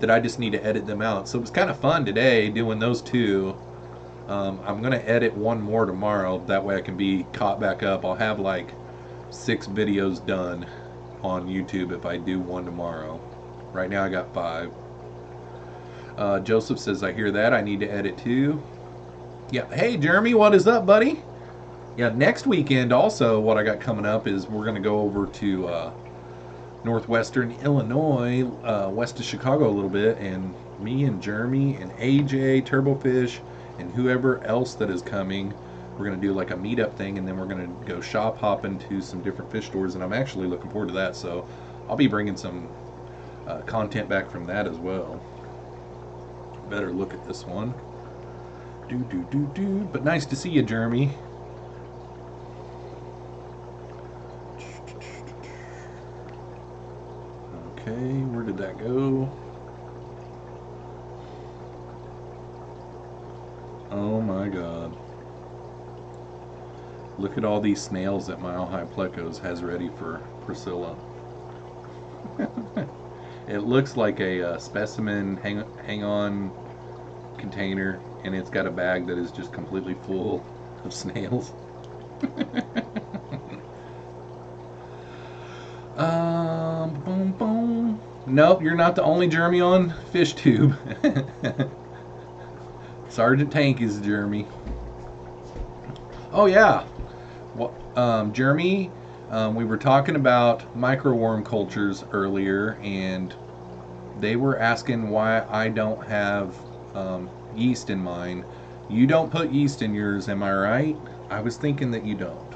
that I just need to edit them out. So it was kind of fun today doing those 2. I'm going to edit one more tomorrow. That way I can be caught back up. I'll have like 6 videos done on YouTube if I do one tomorrow. Right now I got 5. Joseph says, I hear that. I need to edit too. Yeah. Hey, Jeremy, what is up, buddy? Yeah, next weekend also what I got coming up is we're going to go over to northwestern Illinois, west of Chicago a little bit, and me and Jeremy and AJ, Turbofish, and whoever else that is coming, we're going to do like a meetup thing, and then we're going to go shop hopping to some different fish stores, and I'm actually looking forward to that. So I'll be bringing some content back from that as well. Better look at this one. But nice to see you, Jeremy. Okay, where did that go? Oh my god. Look at all these snails that Mile High Plecos has ready for Priscilla. It looks like a specimen hang-on container, and it's got a bag that is just completely full of snails. Boom, boom. Nope, you're not the only Jeremy on FishTube. Sergeant Tank is Jeremy. Oh yeah. Well, Jeremy, we were talking about microworm cultures earlier, and they were asking why I don't have yeast in mine. You don't put yeast in yours, am I right? I was thinking that you don't.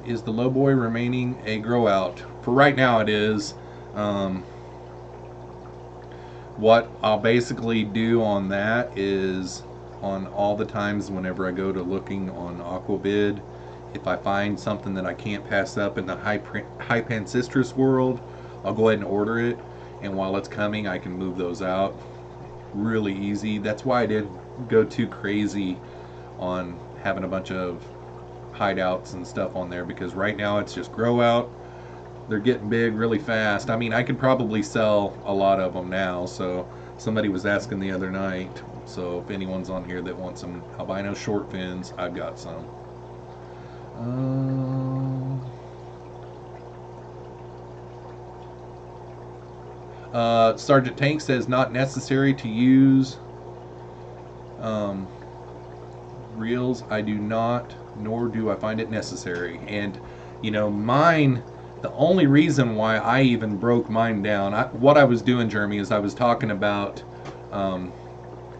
Is the low boy remaining a grow out? For right now it is. What I'll basically do on that is, on all the times whenever I go to looking on Aquabid, if I find something that I can't pass up in the high pancistrus world, I'll go ahead and order it, and while it's coming I can move those out really easy. That's why I didn't go too crazy on having a bunch of hideouts and stuff on there, because right now it's just grow out. They're getting big really fast. I mean, I could probably sell a lot of them now. So somebody was asking the other night, so if anyone's on here that wants some albino short fins, I've got some. Sergeant Tank says not necessary to use reels. I do not, nor do I find it necessary. And you know, mine, the only reason why I even broke mine down, what I was doing, Jeremy, is I was talking about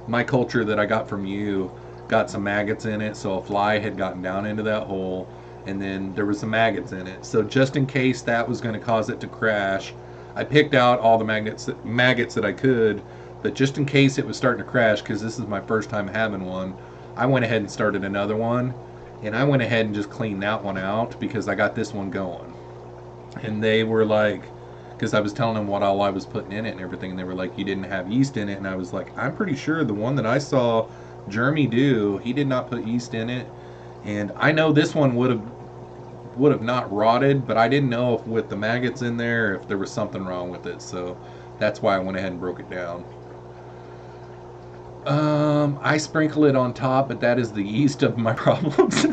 my culture that I got from you got some maggots in it, so a fly had gotten down into that hole, and then there was some maggots in it. So just in case that was going to cause it to crash, I picked out all the maggots that I could, But just in case it was starting to crash, because this is my first time having one, I went ahead and started another one. And I went ahead and just cleaned that one out because I got this one going. And they were like, because I was telling them what all I was putting in it and everything, and they were like, you didn't have yeast in it. And I was like, I'm pretty sure the one that I saw Jeremy do, he did not put yeast in it. And I know this one would have not rotted, but I didn't know if with the maggots in there, if there was something wrong with it. So that's why I went ahead and broke it down. I sprinkle it on top, but that is the yeast of my problems.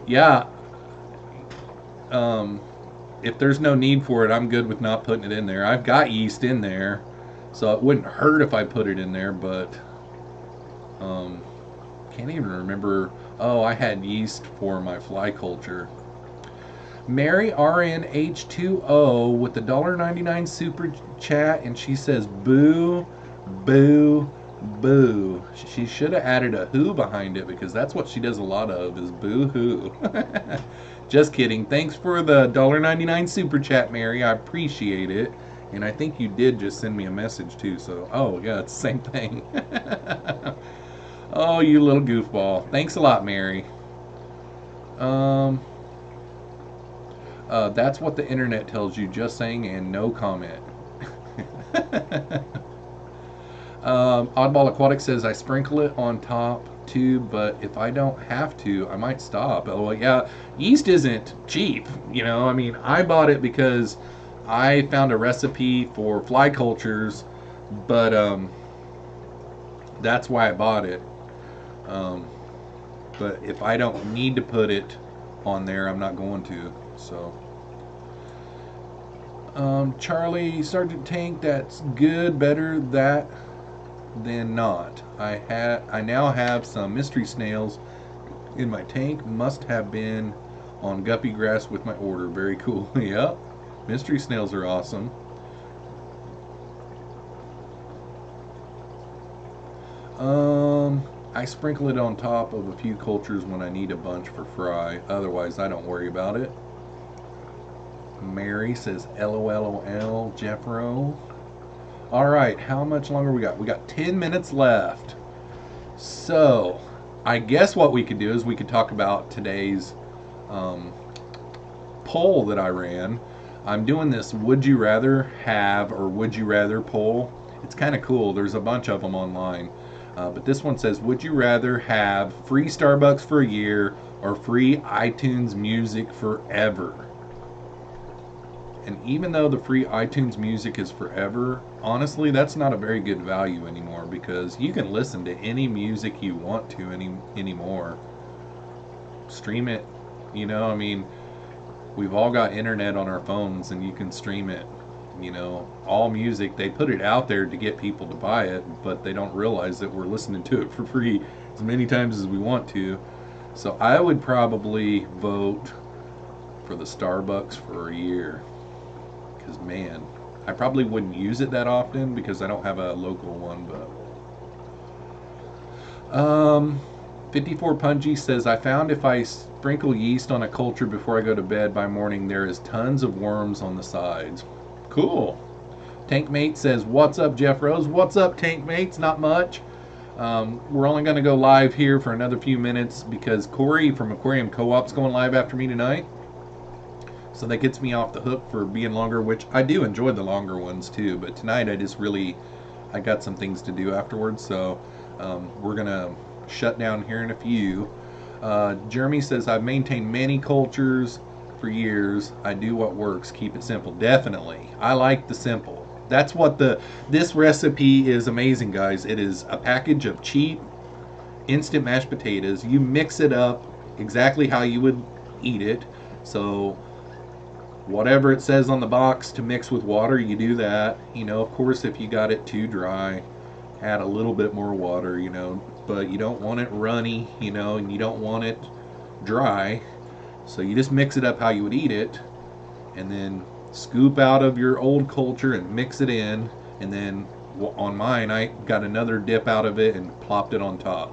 Yeah. If there's no need for it, I'm good with not putting it in there. I've got yeast in there, so it wouldn't hurt if I put it in there, but can't even remember. Oh, I had yeast for my fly culture. Mary RNH2O with the $1.99 super chat, and she says boo, boo, boo. She should have added a who behind it, because that's what she does a lot of, is boo hoo. Just kidding. Thanks for the $1.99 super chat, Mary. I appreciate it. And I think you did just send me a message too, so oh yeah, it's the same thing. Oh, you little goofball. Thanks a lot, Mary. That's what the internet tells you, just saying, and no comment. Oddball Aquatic says, I sprinkle it on top too, but if I don't have to, I might stop. Oh, yeah, yeast isn't cheap, you know. I mean, I bought it because I found a recipe for fly cultures, but that's why I bought it. But if I don't need to put it on there, I'm not going to. So Charlie Sergeant Tank, that's good, better that than not. I now have some mystery snails in my tank. Must have been on guppy grass with my order. Very cool. Yep, mystery snails are awesome. I sprinkle it on top of a few cultures when I need a bunch for fry. Otherwise, I don't worry about it. Mary says, LOLOL, Jeffro. Alright, how much longer we got? We got 10 minutes left. So, I guess what we could do is we could talk about today's poll that I ran. I'm doing this would you rather have or would you rather poll. It's kind of cool. There's a bunch of them online. But this one says, would you rather have free Starbucks for a year or free iTunes music forever? And even though the free iTunes music is forever, honestly, that's not a very good value anymore, because you can listen to any music you want to anymore. Stream it, you know, I mean, we've all got internet on our phones and you can stream it. You know, all music, they put it out there to get people to buy it, but they don't realize that we're listening to it for free as many times as we want to. So I would probably vote for the Starbucks for a year, because man, I probably wouldn't use it that often because I don't have a local one. But 54 Punji says, I found if I sprinkle yeast on a culture before I go to bed by morning, there is tons of worms on the sides. Cool. Tankmate says, what's up, Jeffroz? What's up, Tankmates? Not much. We're only going to go live here for another few minutes because Corey from Aquarium Co-op's going live after me tonight. So that gets me off the hook for being longer, which I do enjoy the longer ones too. But tonight I got some things to do afterwards. So we're going to shut down here in a few. Jeremy says, I've maintained many cultures for years. I do what works. Keep it simple. Definitely. I like the simple. That's what this recipe is. Amazing, guys. It is a package of cheap instant mashed potatoes. You mix it up exactly how you would eat it. So whatever it says on the box to mix with water, you do that. You know, of course, if you got it too dry, add a little bit more water, you know, but you don't want it runny, you know, and you don't want it dry. So you just mix it up how you would eat it, and then scoop out of your old culture and mix it in, and then on mine I got another dip out of it and plopped it on top,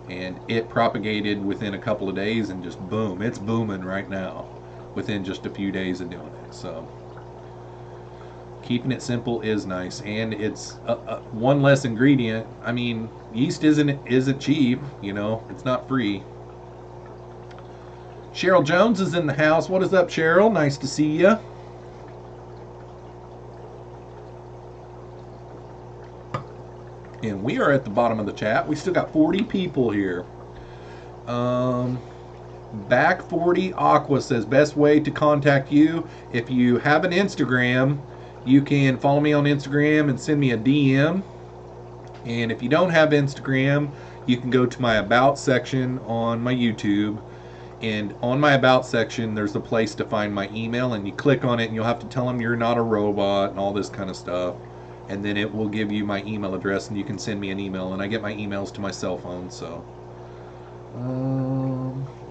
and it propagated within a couple of days, and just boom, it's booming right now within just a few days of doing it. So Keeping it simple is nice, and it's one less ingredient. I mean, yeast isn't cheap, you know. It's not free. Cheryl Jones is in the house. What is up, Cheryl? Nice to see you. And we are at the bottom of the chat. We still got 40 people here. Back 40 Aqua says best way to contact you. If you have an Instagram, you can follow me on Instagram and send me a DM. And if you don't have Instagram, you can go to my About section on my YouTube. And on my About section, there's a place to find my email. And you click on it, and you'll have to tell them you're not a robot and all this kind of stuff. And then it will give you my email address, and you can send me an email. And I get my emails to my cell phone, so...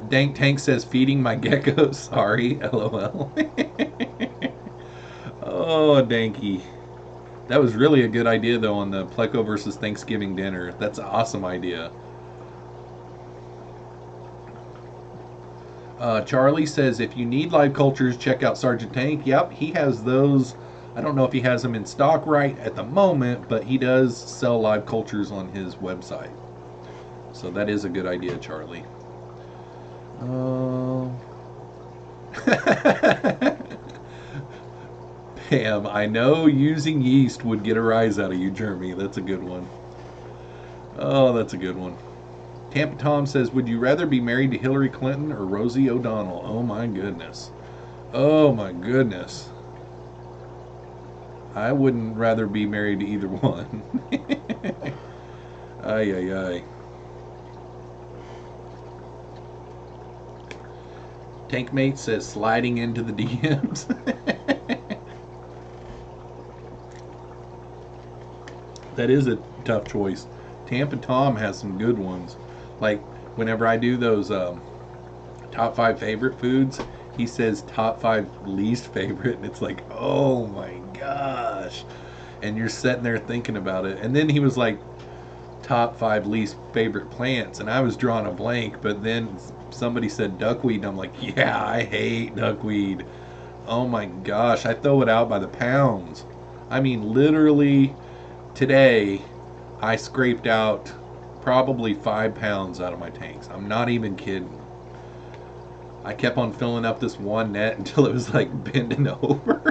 Dank Tank says feeding my geckos. Sorry, LOL. Oh, Danky. That was really a good idea, though, on the Pleco versus Thanksgiving dinner. That's an awesome idea. Charlie says, if you need live cultures, check out Sergeant Tank. Yep, he has those. I don't know if he has them in stock right at the moment, but he does sell live cultures on his website. So that is a good idea, Charlie. Pam, I know using yeast would get a rise out of you, Jeremy. That's a good one. Oh, that's a good one. Tampa Tom says, would you rather be married to Hillary Clinton or Rosie O'Donnell? Oh, my goodness. Oh, my goodness. I wouldn't rather be married to either one. Ay, ay, ay. Tankmate says sliding into the DMs. That is a tough choice. Tampa Tom has some good ones. Like whenever I do those top 5 favorite foods, he says top 5 least favorite, and it's like, oh my gosh. And you're sitting there thinking about it. And then he was like, top 5 least favorite plants, and I was drawing a blank, but then somebody said duckweed, and I'm like, yeah, I hate duckweed. Oh my gosh, I throw it out by the pounds. I mean, literally today I scraped out probably 5 pounds out of my tanks. I'm not even kidding. I kept on filling up this one net until it was like bending over.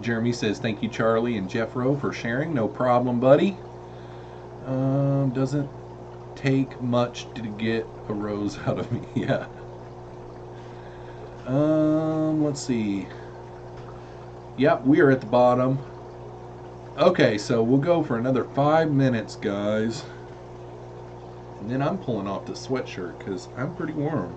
Jeremy says, thank you, Charlie and Jeffro, for sharing. No problem, buddy. Doesn't take much to get a rose out of me. Yeah. Let's see. Yep, we are at the bottom. Okay, so we'll go for another 5 minutes, guys. And then I'm pulling off the sweatshirt because I'm pretty warm.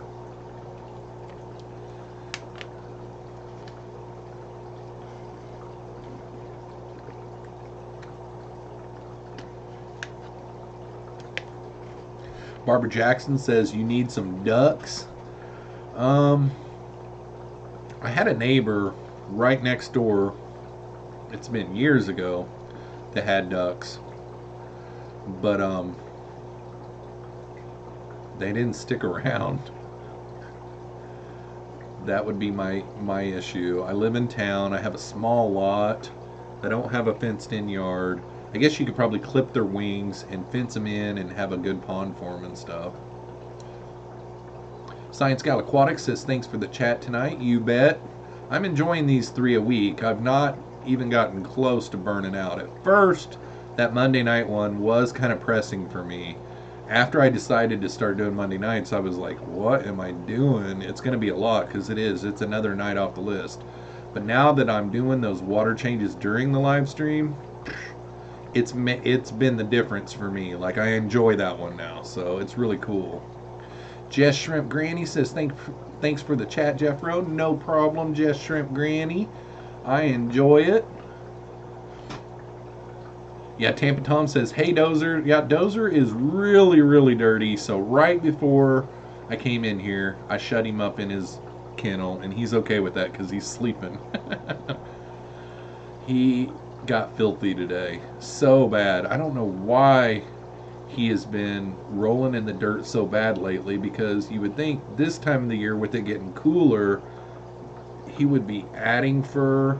Barbara Jackson says you need some ducks. I had a neighbor right next door, it's been years ago, that had ducks, but they didn't stick around. That would be my issue. I live in town, I have a small lot, I don't have a fenced in yard. I guess you could probably clip their wings and fence them in and have a good pond for them and stuff. Science Gal Aquatic says, thanks for the chat tonight. You bet. I'm enjoying these 3 a week. I've not even gotten close to burning out. At first, that Monday night one was kind of pressing for me. After I decided to start doing Monday nights, I was like, what am I doing? It's going to be a lot, because it is. It's another night off the list. But now that I'm doing those water changes during the live stream, it's been the difference for me. Like, I enjoy that one now, so it's really cool. Jess Shrimp Granny says, thanks for the chat, Jeffro. No problem, Jess Shrimp Granny. I enjoy it. Yeah, Tampa Tom says, hey, Dozer. Yeah, Dozer is really, really dirty. So right before I came in here, I shut him up in his kennel, and he's okay with that because he's sleeping. He got filthy today. So bad. I don't know why he has been rolling in the dirt so bad lately, because you would think this time of the year with it getting cooler, he would be adding fur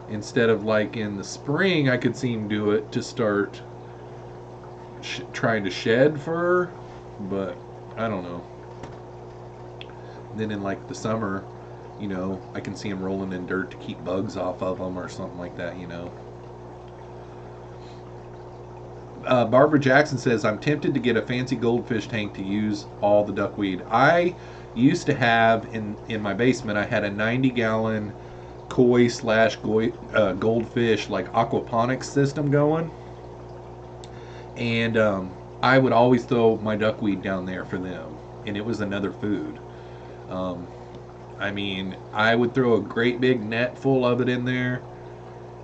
instead of like in the spring. I could see him do it to start trying to shed fur, but I don't know. Then in like the summer, you know, I can see him rolling in dirt to keep bugs off of them or something like that, you know. Barbara Jackson says, I'm tempted to get a fancy goldfish tank to use all the duckweed. I used to have in my basement, I had a 90-gallon koi slash goldfish like aquaponics system going. And I would always throw my duckweed down there for them. And it was another food. I mean, I would throw a great big net full of it in there,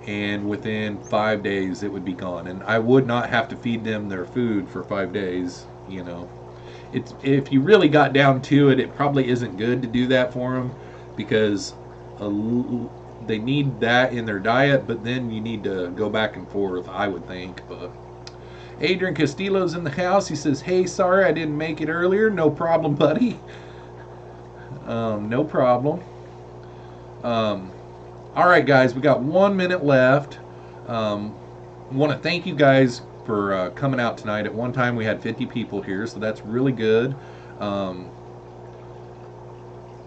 and within 5 days it would be gone, and I would not have to feed them their food for 5 days. You know, it's, if you really got down to it, it probably isn't good to do that for them, because they need that in their diet, but then you need to go back and forth, I would think. But Adrian Castillo's in the house. He says, hey, sorry I didn't make it earlier. No problem, buddy. No problem. All right, guys, we got 1 minute left. Want to thank you guys for coming out tonight. At one time, we had 50 people here, so that's really good.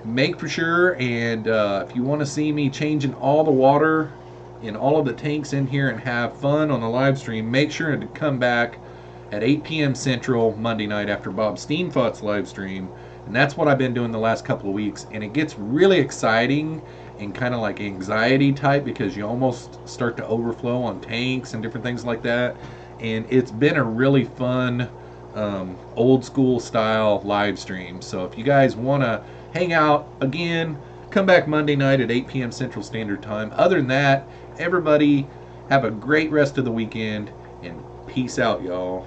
Make for sure, and if you want to see me changing all the water in all of the tanks in here and have fun on the live stream, make sure to come back at 8 p.m. Central Monday night after Bob Steenfott's live stream. And that's what I've been doing the last couple of weeks, and it gets really exciting and kind of like anxiety type, because you almost start to overflow on tanks and different things like that. And it's been a really fun old school style live stream. So if you guys want to hang out again, come back Monday night at 8 p.m. Central Standard Time. Other than that, everybody have a great rest of the weekend, and peace out, y'all.